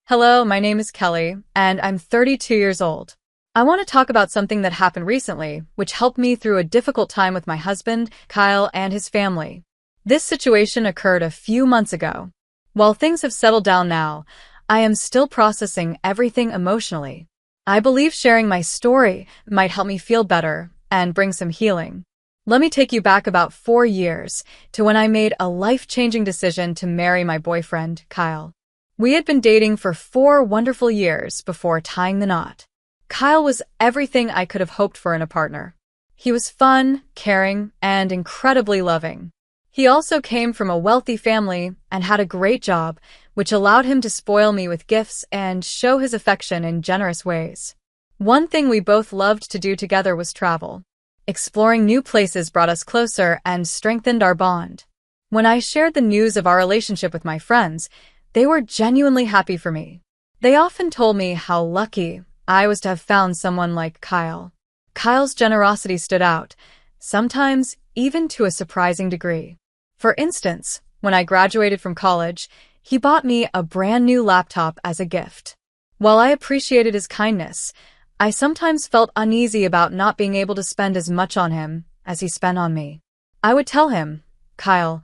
Hello, my name is Kelly, and I'm 32 years old. I want to talk about something that happened recently, which helped me through a difficult time with my husband, Kyle, and his family. This situation occurred a few months ago. While things have settled down now, I am still processing everything emotionally. I believe sharing my story might help me feel better and bring some healing. Let me take you back about 4 years to when I made a life-changing decision to marry my boyfriend, Kyle. We had been dating for 4 wonderful years before tying the knot. Kyle was everything I could have hoped for in a partner. He was fun, caring, and incredibly loving. He also came from a wealthy family and had a great job, which allowed him to spoil me with gifts and show his affection in generous ways. One thing we both loved to do together was travel. Exploring new places brought us closer and strengthened our bond. When I shared the news of our relationship with my friends, they were genuinely happy for me. They often told me how lucky I was to have found someone like Kyle. Kyle's generosity stood out, sometimes even to a surprising degree. For instance, when I graduated from college, he bought me a brand new laptop as a gift. While I appreciated his kindness, I sometimes felt uneasy about not being able to spend as much on him as he spent on me. I would tell him, "Kyle,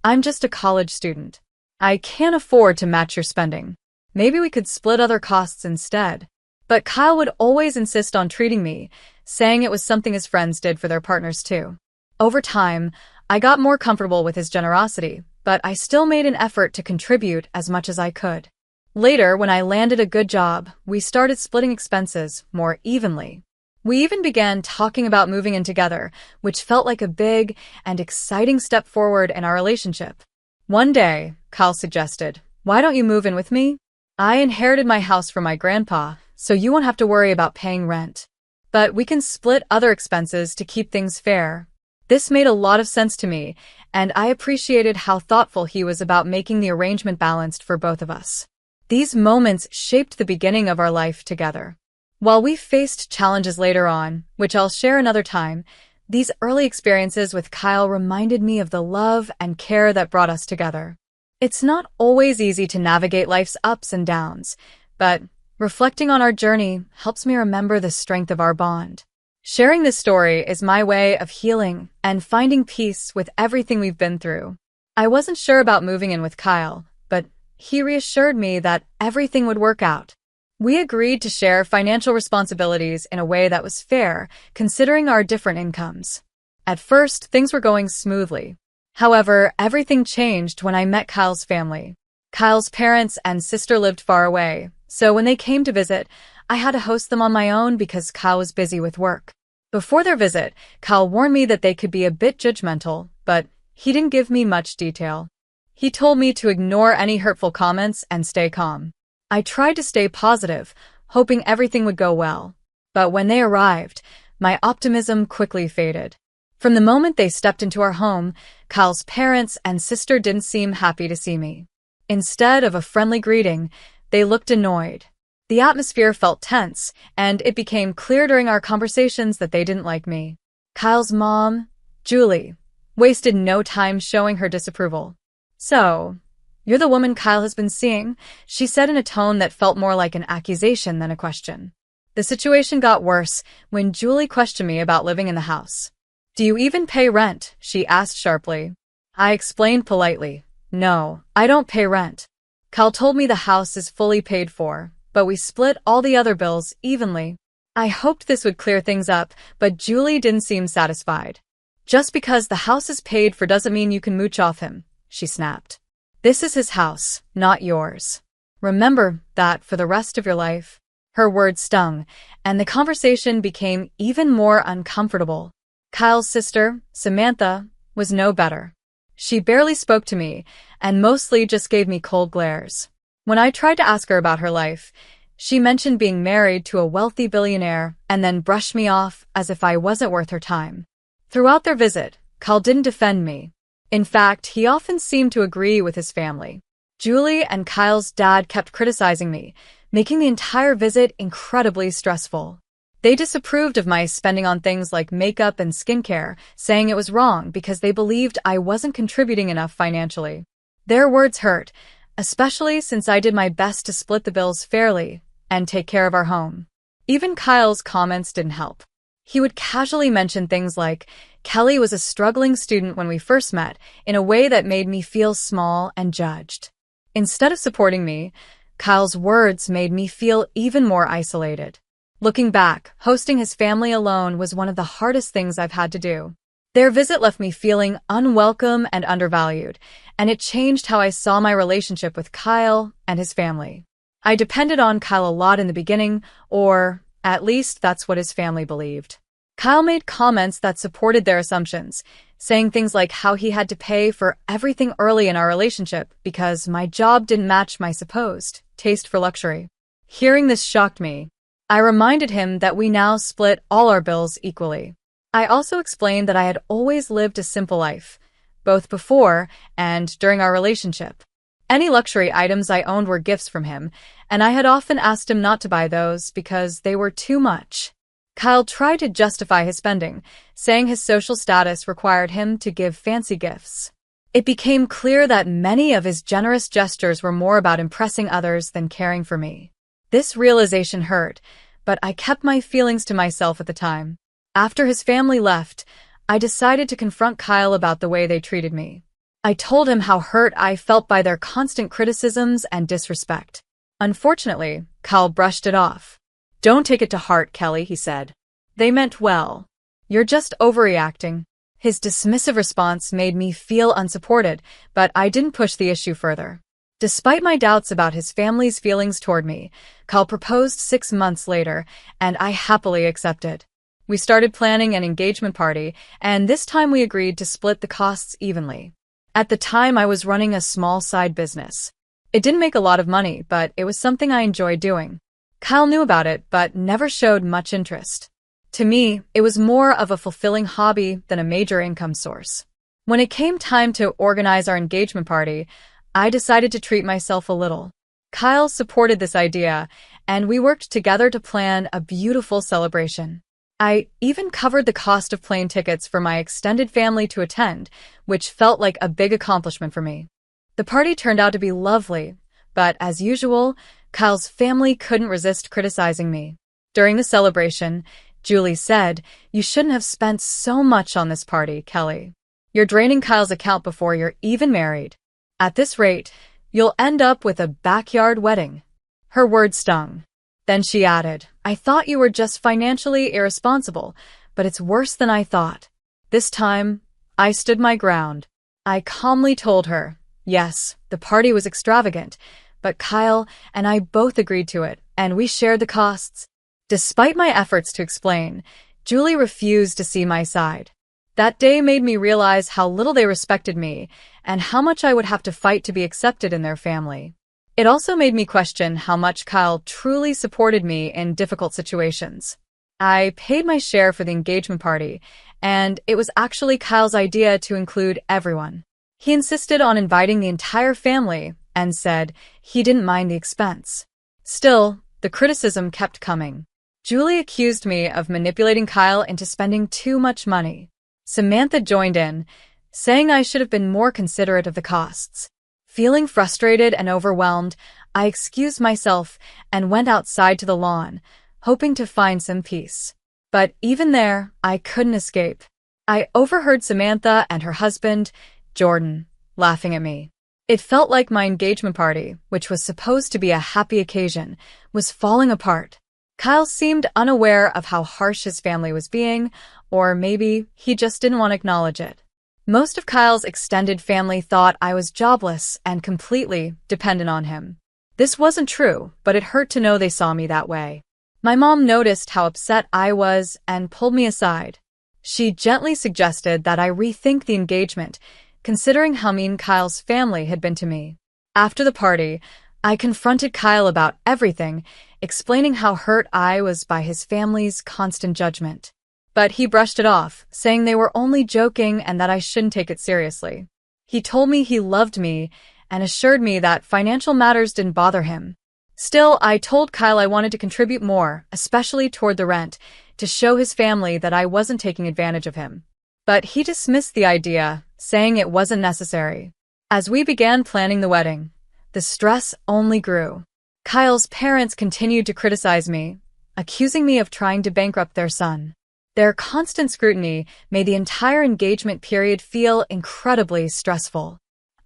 I'm just a college student. I can't afford to match your spending. Maybe we could split other costs instead." But Kyle would always insist on treating me, saying it was something his friends did for their partners too. Over time, I got more comfortable with his generosity, but I still made an effort to contribute as much as I could. Later, when I landed a good job, we started splitting expenses more evenly. We even began talking about moving in together, which felt like a big and exciting step forward in our relationship. One day, Kyle suggested, "Why don't you move in with me? I inherited my house from my grandpa, so you won't have to worry about paying rent. But we can split other expenses to keep things fair." This made a lot of sense to me, and I appreciated how thoughtful he was about making the arrangement balanced for both of us. These moments shaped the beginning of our life together. While we faced challenges later on, which I'll share another time, these early experiences with Kyle reminded me of the love and care that brought us together. It's not always easy to navigate life's ups and downs, but reflecting on our journey helps me remember the strength of our bond. Sharing this story is my way of healing and finding peace with everything we've been through. I wasn't sure about moving in with Kyle, but he reassured me that everything would work out. We agreed to share financial responsibilities in a way that was fair, considering our different incomes. At first, things were going smoothly. However, everything changed when I met Kyle's family. Kyle's parents and sister lived far away, so when they came to visit, I had to host them on my own because Kyle was busy with work. Before their visit, Kyle warned me that they could be a bit judgmental, but he didn't give me much detail. He told me to ignore any hurtful comments and stay calm. I tried to stay positive, hoping everything would go well. But when they arrived, my optimism quickly faded. From the moment they stepped into our home, Kyle's parents and sister didn't seem happy to see me. Instead of a friendly greeting, they looked annoyed. The atmosphere felt tense, and it became clear during our conversations that they didn't like me. Kyle's mom, Julie, wasted no time showing her disapproval. "So, you're the woman Kyle has been seeing," she said in a tone that felt more like an accusation than a question. The situation got worse when Julie questioned me about living in the house. "Do you even pay rent?" she asked sharply. I explained politely, "No, I don't pay rent." Kyle told me the house is fully paid for, but we split all the other bills evenly. I hoped this would clear things up, but Julie didn't seem satisfied. "Just because the house is paid for doesn't mean you can mooch off him," she snapped. "This is his house, not yours. Remember that for the rest of your life." Her words stung, and the conversation became even more uncomfortable. Kyle's sister, Samantha, was no better. She barely spoke to me, and mostly just gave me cold glares. When I tried to ask her about her life, she mentioned being married to a wealthy billionaire and then brushed me off as if I wasn't worth her time. Throughout their visit, Kyle didn't defend me. In fact, he often seemed to agree with his family. Julie and Kyle's dad kept criticizing me, making the entire visit incredibly stressful. They disapproved of my spending on things like makeup and skincare, saying it was wrong because they believed I wasn't contributing enough financially. Their words hurt, especially since I did my best to split the bills fairly and take care of our home. Even Kyle's comments didn't help. He would casually mention things like, Kelly was a struggling student when we first met, in a way that made me feel small and judged. Instead of supporting me, Kyle's words made me feel even more isolated. Looking back, hosting his family alone was one of the hardest things I've had to do. Their visit left me feeling unwelcome and undervalued, and it changed how I saw my relationship with Kyle and his family. I depended on Kyle a lot in the beginning, or at least that's what his family believed. Kyle made comments that supported their assumptions, saying things like how he had to pay for everything early in our relationship because my job didn't match my supposed taste for luxury. Hearing this shocked me. I reminded him that we now split all our bills equally. I also explained that I had always lived a simple life, both before and during our relationship. Any luxury items I owned were gifts from him, and I had often asked him not to buy those because they were too much. Kyle tried to justify his spending, saying his social status required him to give fancy gifts. It became clear that many of his generous gestures were more about impressing others than caring for me. This realization hurt, but I kept my feelings to myself at the time. After his family left, I decided to confront Kyle about the way they treated me. I told him how hurt I felt by their constant criticisms and disrespect. Unfortunately, Kyle brushed it off. "Don't take it to heart, Kelly," he said. "They meant well. You're just overreacting." His dismissive response made me feel unsupported, but I didn't push the issue further. Despite my doubts about his family's feelings toward me, Kyle proposed 6 months later, and I happily accepted. We started planning an engagement party, and this time we agreed to split the costs evenly. At the time, I was running a small side business. It didn't make a lot of money, but it was something I enjoyed doing. Kyle knew about it, but never showed much interest. To me, it was more of a fulfilling hobby than a major income source. When it came time to organize our engagement party, I decided to treat myself a little. Kyle supported this idea, and we worked together to plan a beautiful celebration. I even covered the cost of plane tickets for my extended family to attend, which felt like a big accomplishment for me. The party turned out to be lovely, but as usual, Kyle's family couldn't resist criticizing me. During the celebration, Julie said, "You shouldn't have spent so much on this party, Kelly. You're draining Kyle's account before you're even married. At this rate, you'll end up with a backyard wedding." Her words stung. Then she added, "I thought you were just financially irresponsible, but it's worse than I thought." This time, I stood my ground. I calmly told her, yes, the party was extravagant, but Kyle and I both agreed to it, and we shared the costs. Despite my efforts to explain, Julie refused to see my side. That day made me realize how little they respected me and how much I would have to fight to be accepted in their family. It also made me question how much Kyle truly supported me in difficult situations. I paid my share for the engagement party, and it was actually Kyle's idea to include everyone. He insisted on inviting the entire family and said he didn't mind the expense. Still, the criticism kept coming. Julie accused me of manipulating Kyle into spending too much money. Samantha joined in, saying I should have been more considerate of the costs. Feeling frustrated and overwhelmed, I excused myself and went outside to the lawn, hoping to find some peace. But even there, I couldn't escape. I overheard Samantha and her husband, Jordan, laughing at me. It felt like my engagement party, which was supposed to be a happy occasion, was falling apart. Kyle seemed unaware of how harsh his family was being, or maybe he just didn't want to acknowledge it. Most of Kyle's extended family thought I was jobless and completely dependent on him. This wasn't true, but it hurt to know they saw me that way. My mom noticed how upset I was and pulled me aside. She gently suggested that I rethink the engagement, considering how mean Kyle's family had been to me. After the party, I confronted Kyle about everything, explaining how hurt I was by his family's constant judgment. But he brushed it off, saying they were only joking and that I shouldn't take it seriously. He told me he loved me and assured me that financial matters didn't bother him. Still, I told Kyle I wanted to contribute more, especially toward the rent, to show his family that I wasn't taking advantage of him. But he dismissed the idea, saying it wasn't necessary. As we began planning the wedding, The stress only grew. Kyle's parents continued to criticize me, accusing me of trying to bankrupt their son. Their constant scrutiny made the entire engagement period feel incredibly stressful.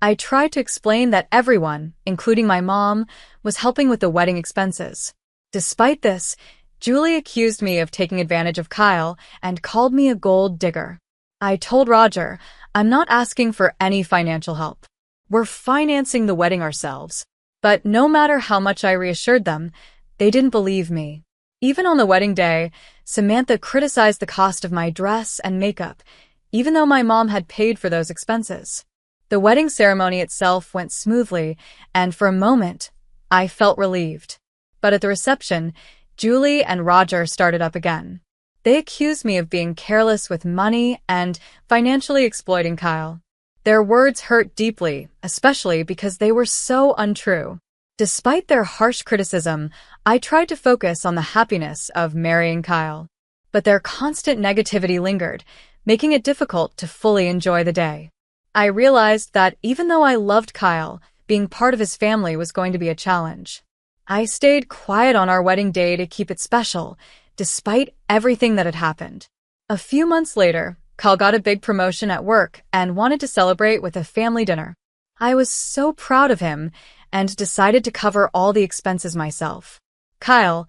I tried to explain that everyone, including my mom, was helping with the wedding expenses. Despite this, Julie accused me of taking advantage of Kyle and called me a gold digger. I told Roger, I'm not asking for any financial help. We're financing the wedding ourselves. But no matter how much I reassured them, they didn't believe me. Even on the wedding day, Samantha criticized the cost of my dress and makeup, even though my mom had paid for those expenses. The wedding ceremony itself went smoothly, and for a moment, I felt relieved. But at the reception, Julie and Roger started up again. They accused me of being careless with money and financially exploiting Kyle. Their words hurt deeply, especially because they were so untrue. Despite their harsh criticism, I tried to focus on the happiness of marrying Kyle. But their constant negativity lingered, making it difficult to fully enjoy the day. I realized that even though I loved Kyle, being part of his family was going to be a challenge. I stayed quiet on our wedding day to keep it special, despite everything that had happened. A few months later, Kyle got a big promotion at work and wanted to celebrate with a family dinner. I was so proud of him and decided to cover all the expenses myself. Kyle,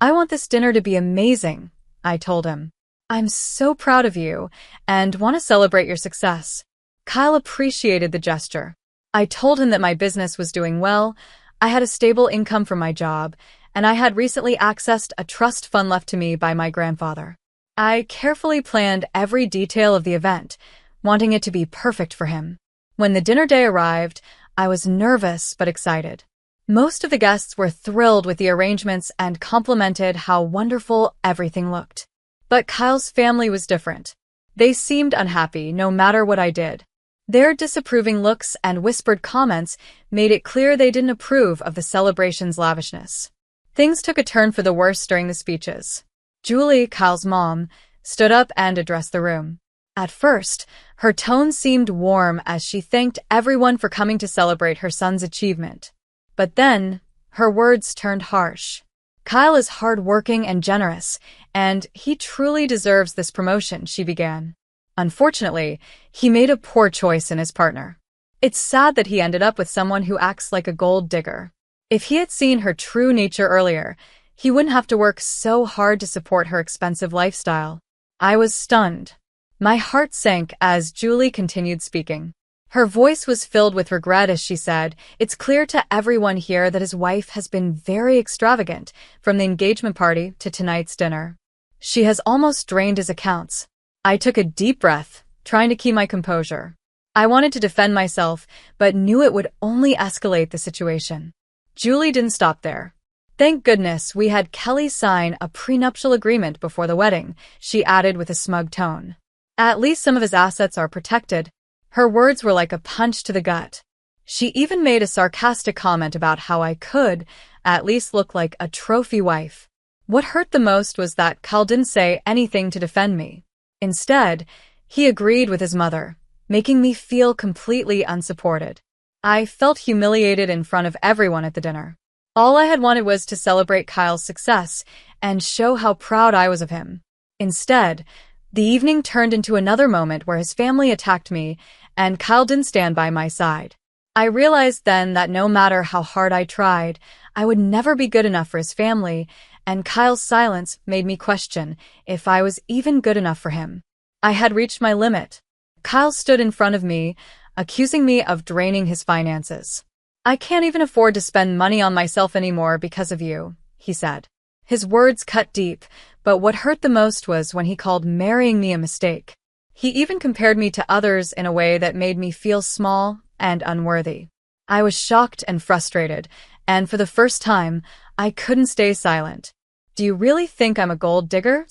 I want this dinner to be amazing, I told him. I'm so proud of you and want to celebrate your success. Kyle appreciated the gesture. I told him that my business was doing well, I had a stable income from my job, and I had recently accessed a trust fund left to me by my grandfather. I carefully planned every detail of the event, wanting it to be perfect for him. When the dinner day arrived, I was nervous but excited. Most of the guests were thrilled with the arrangements and complimented how wonderful everything looked. But Kyle's family was different. They seemed unhappy no matter what I did. Their disapproving looks and whispered comments made it clear they didn't approve of the celebration's lavishness. Things took a turn for the worse during the speeches. Julie, Kyle's mom, stood up and addressed the room. At first, her tone seemed warm as she thanked everyone for coming to celebrate her son's achievement. But then, her words turned harsh. Kyle is hardworking and generous, and he truly deserves this promotion, she began. Unfortunately, he made a poor choice in his partner. It's sad that he ended up with someone who acts like a gold digger. If he had seen her true nature earlier, he wouldn't have to work so hard to support her expensive lifestyle. I was stunned. My heart sank as Julie continued speaking. Her voice was filled with regret as she said, "It's clear to everyone here that his wife has been very extravagant, from the engagement party to tonight's dinner. She has almost drained his accounts." I took a deep breath, trying to keep my composure. I wanted to defend myself, but knew it would only escalate the situation. Julie didn't stop there. "Thank goodness we had Kelly sign a prenuptial agreement before the wedding," she added with a smug tone. "At least some of his assets are protected." Her words were like a punch to the gut. She even made a sarcastic comment about how I could, at least, look like a trophy wife. What hurt the most was that Kyle didn't say anything to defend me. Instead, he agreed with his mother, making me feel completely unsupported. I felt humiliated in front of everyone at the dinner. All I had wanted was to celebrate Kyle's success and show how proud I was of him. Instead, the evening turned into another moment where his family attacked me and Kyle didn't stand by my side. I realized then that no matter how hard I tried, I would never be good enough for his family, and Kyle's silence made me question if I was even good enough for him. I had reached my limit. Kyle stood in front of me, accusing me of draining his finances. "I can't even afford to spend money on myself anymore because of you," he said. His words cut deep, but what hurt the most was when he called marrying me a mistake. He even compared me to others in a way that made me feel small and unworthy. I was shocked and frustrated, and for the first time, I couldn't stay silent. "Do you really think I'm a gold digger?"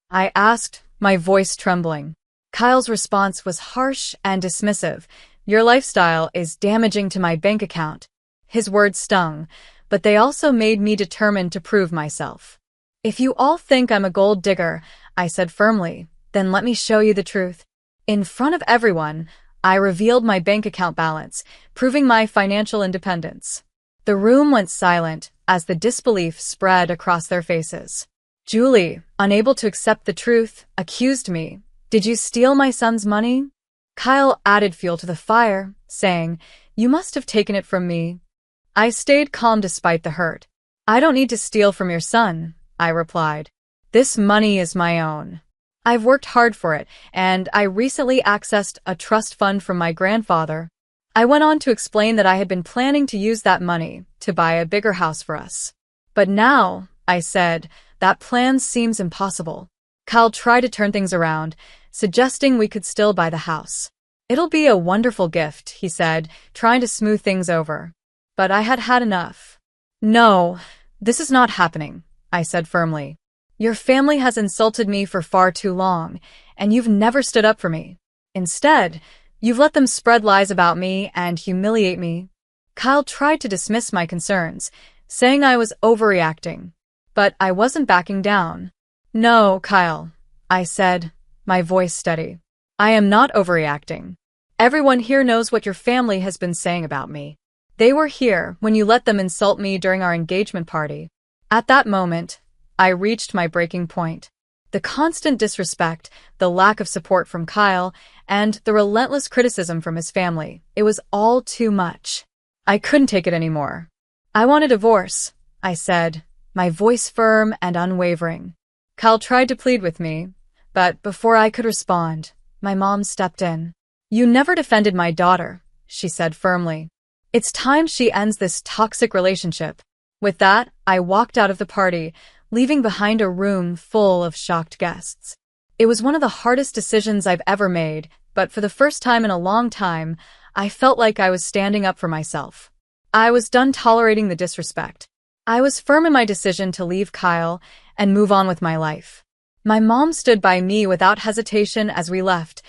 I asked, my voice trembling. Kyle's response was harsh and dismissive. "Your lifestyle is damaging to my bank account." His words stung, but they also made me determined to prove myself. "If you all think I'm a gold digger," I said firmly, "then let me show you the truth." In front of everyone, I revealed my bank account balance, proving my financial independence. The room went silent as the disbelief spread across their faces. Julie, unable to accept the truth, accused me. Did you steal my son's money? Kyle added fuel to the fire, saying, You must have taken it from me. I stayed calm despite the hurt. I don't need to steal from your son, I replied. This money is my own. I've worked hard for it, and I recently accessed a trust fund from my grandfather. I went on to explain that I had been planning to use that money to buy a bigger house for us. But now, I said, that plan seems impossible. Kyle tried to turn things around, suggesting we could still buy the house. It'll be a wonderful gift, he said, trying to smooth things over. But I had had enough. No, this is not happening, I said firmly. Your family has insulted me for far too long, and you've never stood up for me. Instead, you've let them spread lies about me and humiliate me. Kyle tried to dismiss my concerns, saying I was overreacting. But I wasn't backing down. No, Kyle, I said, my voice steady. I am not overreacting. Everyone here knows what your family has been saying about me. They were here when you let them insult me during our engagement party. At that moment, I reached my breaking point. The constant disrespect, the lack of support from Kyle, and the relentless criticism from his family. It was all too much. I couldn't take it anymore. I want a divorce, I said, my voice firm and unwavering. Kyle tried to plead with me, but before I could respond, my mom stepped in. You never defended my daughter, she said firmly. It's time she ends this toxic relationship. With that, I walked out of the party, leaving behind a room full of shocked guests. It was one of the hardest decisions I've ever made, but for the first time in a long time, I felt like I was standing up for myself. I was done tolerating the disrespect. I was firm in my decision to leave Kyle and move on with my life. My mom stood by me without hesitation as we left,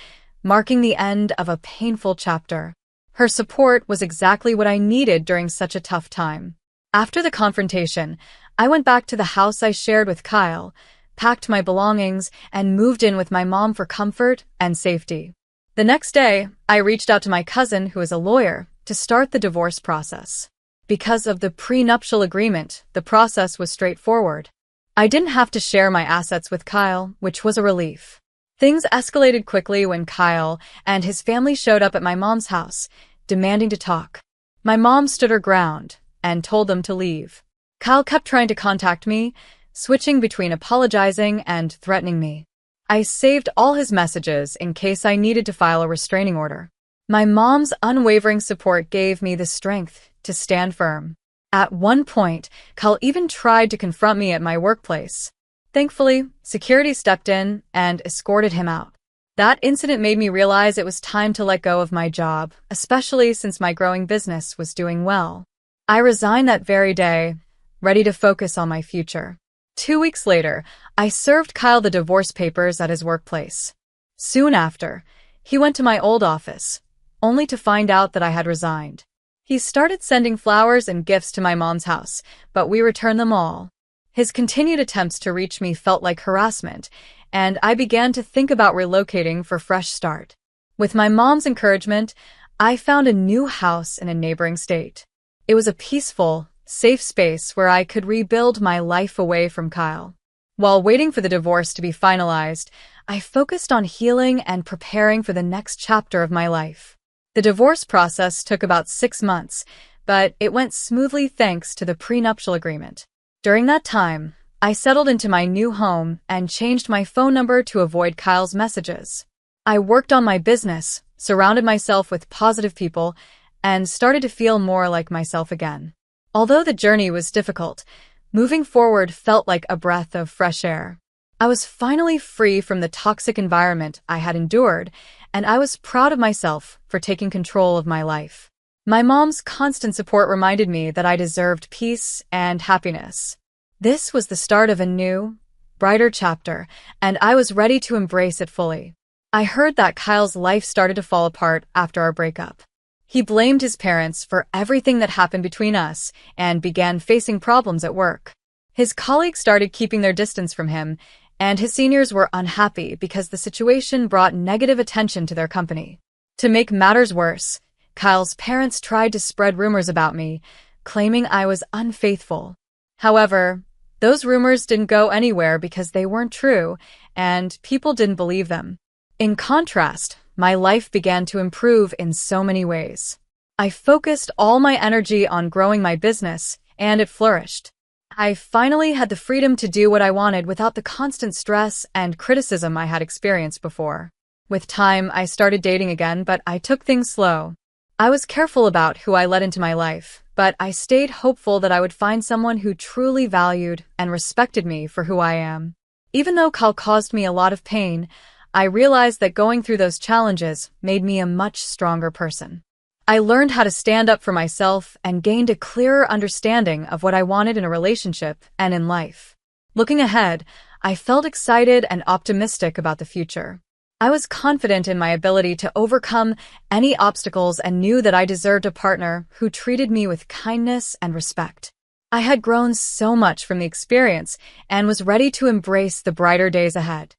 marking the end of a painful chapter. Her support was exactly what I needed during such a tough time. After the confrontation, I went back to the house I shared with Kyle, packed my belongings, and moved in with my mom for comfort and safety. The next day, I reached out to my cousin, who is a lawyer, to start the divorce process. Because of the prenuptial agreement, the process was straightforward. I didn't have to share my assets with Kyle, which was a relief. Things escalated quickly when Kyle and his family showed up at my mom's house, demanding to talk. My mom stood her ground and told them to leave. Kyle kept trying to contact me, switching between apologizing and threatening me. I saved all his messages in case I needed to file a restraining order. My mom's unwavering support gave me the strength to stand firm. At one point, Kyle even tried to confront me at my workplace. Thankfully, security stepped in and escorted him out. That incident made me realize it was time to let go of my job, especially since my growing business was doing well. I resigned that very day, ready to focus on my future. 2 weeks later, I served Kyle the divorce papers at his workplace. Soon after, he went to my old office, only to find out that I had resigned. He started sending flowers and gifts to my mom's house, but we returned them all. His continued attempts to reach me felt like harassment, and I began to think about relocating for a fresh start. With my mom's encouragement, I found a new house in a neighboring state. It was a peaceful, safe space where I could rebuild my life away from Kyle. While waiting for the divorce to be finalized, I focused on healing and preparing for the next chapter of my life. The divorce process took about 6 months, but it went smoothly thanks to the prenuptial agreement. During that time, I settled into my new home and changed my phone number to avoid Kyle's messages. I worked on my business, surrounded myself with positive people, and started to feel more like myself again. Although the journey was difficult, moving forward felt like a breath of fresh air. I was finally free from the toxic environment I had endured, and I was proud of myself for taking control of my life. My mom's constant support reminded me that I deserved peace and happiness. This was the start of a new, brighter chapter, and I was ready to embrace it fully. I heard that Kyle's life started to fall apart after our breakup. He blamed his parents for everything that happened between us and began facing problems at work. His colleagues started keeping their distance from him, and his seniors were unhappy because the situation brought negative attention to their company. To make matters worse, Kyle's parents tried to spread rumors about me, claiming I was unfaithful. However, those rumors didn't go anywhere because they weren't true, and people didn't believe them. In contrast, my life began to improve in so many ways. I focused all my energy on growing my business, and it flourished. I finally had the freedom to do what I wanted without the constant stress and criticism I had experienced before. With time, I started dating again, but I took things slow. I was careful about who I let into my life, but I stayed hopeful that I would find someone who truly valued and respected me for who I am. Even though Kyle caused me a lot of pain, I realized that going through those challenges made me a much stronger person. I learned how to stand up for myself and gained a clearer understanding of what I wanted in a relationship and in life. Looking ahead, I felt excited and optimistic about the future. I was confident in my ability to overcome any obstacles and knew that I deserved a partner who treated me with kindness and respect. I had grown so much from the experience and was ready to embrace the brighter days ahead.